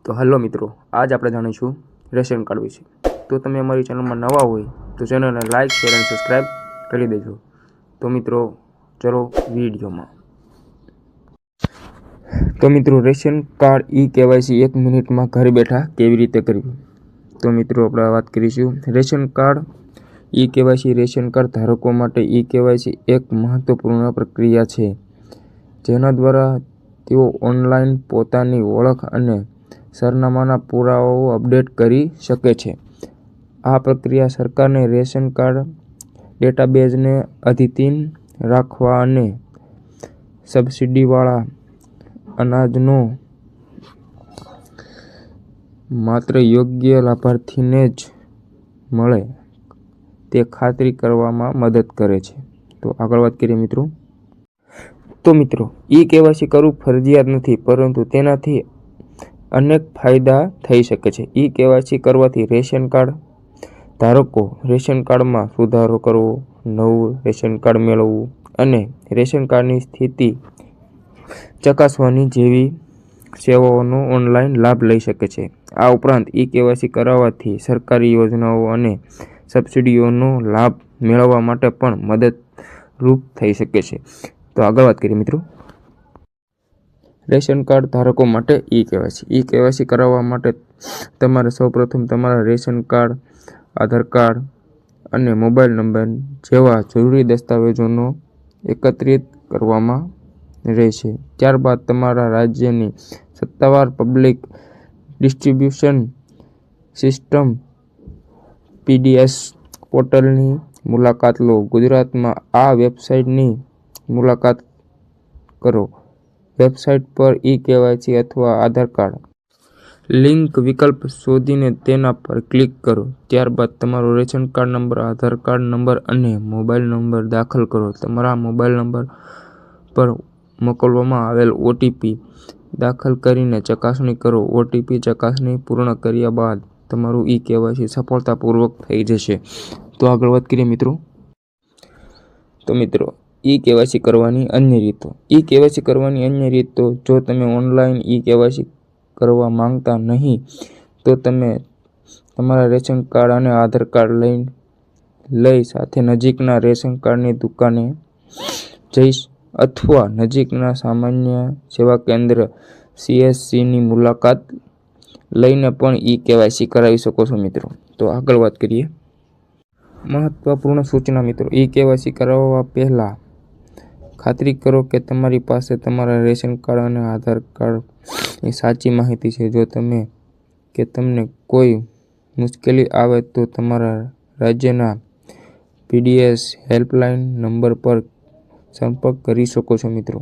તો હેલો મિત્રો, આજ આપણે જાણીશું રેશન કાર્ડ વિશે। તો તમે અમારી ચેનલમાં નવા હોય તો ચેનલને લાઇક, શેર અને સબસ્ક્રાઈબ કરી દેજો। તો મિત્રો ચલો વિડીયોમાં। તો મિત્રો રેશન કાર્ડ ઈ-કેવાયસી 1 મિનિટમાં ઘરે બેઠા કેવી રીતે કરવી? તો મિત્રો આપણે વાત કરીશું રેશન કાર્ડ ઈ-કેવાયસી। રેશન કાર્ડ ધારકો માટે ઈ-કેવાયસી એક મહત્વપૂર્ણ પ્રક્રિયા છે, જેના દ્વારા તેઓ ઓનલાઈન પોતાની ઓળખ અને સરનામાના પુરાવાઓ અપડેટ કરી શકે છે। આ પ્રક્રિયા સરકારને રેશન કાર્ડ ડેટાબેઝને અદ્યતન રાખવા અને સબસિડીવાળા અનાજનો માત્ર યોગ્ય લાભાર્થીને જ મળે તે ખાતરી કરવામાં મદદ કરે છે। તો આગળ વાત કરીએ મિત્રો। તો મિત્રો ઈ-કેવાયસી કરવું ફરજિયાત નથી, પરંતુ તેનાથી અનેક ફાયદા થઈ શકે છે। ઈ-કેવાયસી કરવાથી રેશન કાર્ડ ધારકો રેશન કાર્ડમાં સુધારો કરવો, નવું રેશન કાર્ડ મેળવવું અને રેશન કાર્ડની સ્થિતિ ચકાસવાની જેવી સેવાઓનો ઓનલાઈન લાભ લઈ શકે છે। આ ઉપરાંત ઈ-કેવાયસી કરાવવાથી સરકારી યોજનાઓ અને સબસિડીઓનો લાભ મેળવવા માટે પણ મદદરૂપ થઈ શકે છે। તો આગળ વાત કરીએ મિત્રો। રેશન કાર્ડ ધારકો માટે ઈ-કેવાયસી કરાવવા માટે તમારે સૌપ્રથમ તમારા રેશન કાર્ડ, આધાર કાર્ડ અને મોબાઈલ નંબર જેવા જરૂરી દસ્તાવેજોનો એકત્રિત કરવામાં રહેશે। ત્યારબાદ તમારા રાજ્યની સત્તાવાર પબ્લિક ડિસ્ટ્રીબ્યુશન સિસ્ટમ PDS પોર્ટલની મુલાકાત લો। ગુજરાતમાં આ વેબસાઇટની મુલાકાત કરો। વેબસાઇટ પર ઈ-કેવાયસી અથવા આધાર કાર્ડ લિંક વિકલ્પ શોધીને તેના પર ક્લિક કરો। ત્યારબાદ તમારો રેશન કાર્ડ નંબર, આધાર કાર્ડ નંબર અને મોબાઈલ નંબર દાખલ કરો। તમારા મોબાઈલ નંબર પર મોકલવામાં આવેલ OTP દાખલ કરીને ચકાસણી કરો। OTP ચકાસણી પૂર્ણ કર્યા બાદ તમારું ઈ-કેવાયસી સફળતાપૂર્વક થઈ જશે। તો આગળ વાત કરીએ મિત્રો। તો મિત્રો ઈ-કેવાયસી કરવાની અન્ય રીતો। ઈ-કેવાયસી કરવાની અન્ય રીતો। જો તમે ઓનલાઈન ઈ-કેવાયસી કરવા માંગતા નહીં તો તમે તમારા રેશન કાર્ડ અને આધાર કાર્ડ લઈ સાથે નજીકના રેશન કાર્ડની દુકાને જઈ અથવા નજીકના સામાન્ય સેવા કેન્દ્ર CSCની મુલાકાત લઈને પણ ઈ-કેવાયસી કરાવી શકો છો મિત્રો। તો આગળ વાત કરીએ। મહત્વપૂર્ણ સૂચના મિત્રો, ઈ-કેવાયસી કરાવવા પહેલાં ખાતરી કરો કે તમારી પાસે તમારા રેશન કાર્ડ અને આધાર કાર્ડની સાચી માહિતી છે। જો તમને કોઈ મુશ્કેલી આવે તો તમારા રાજ્યના PDS હેલ્પલાઇન નંબર પર સંપર્ક કરી શકો છો મિત્રો।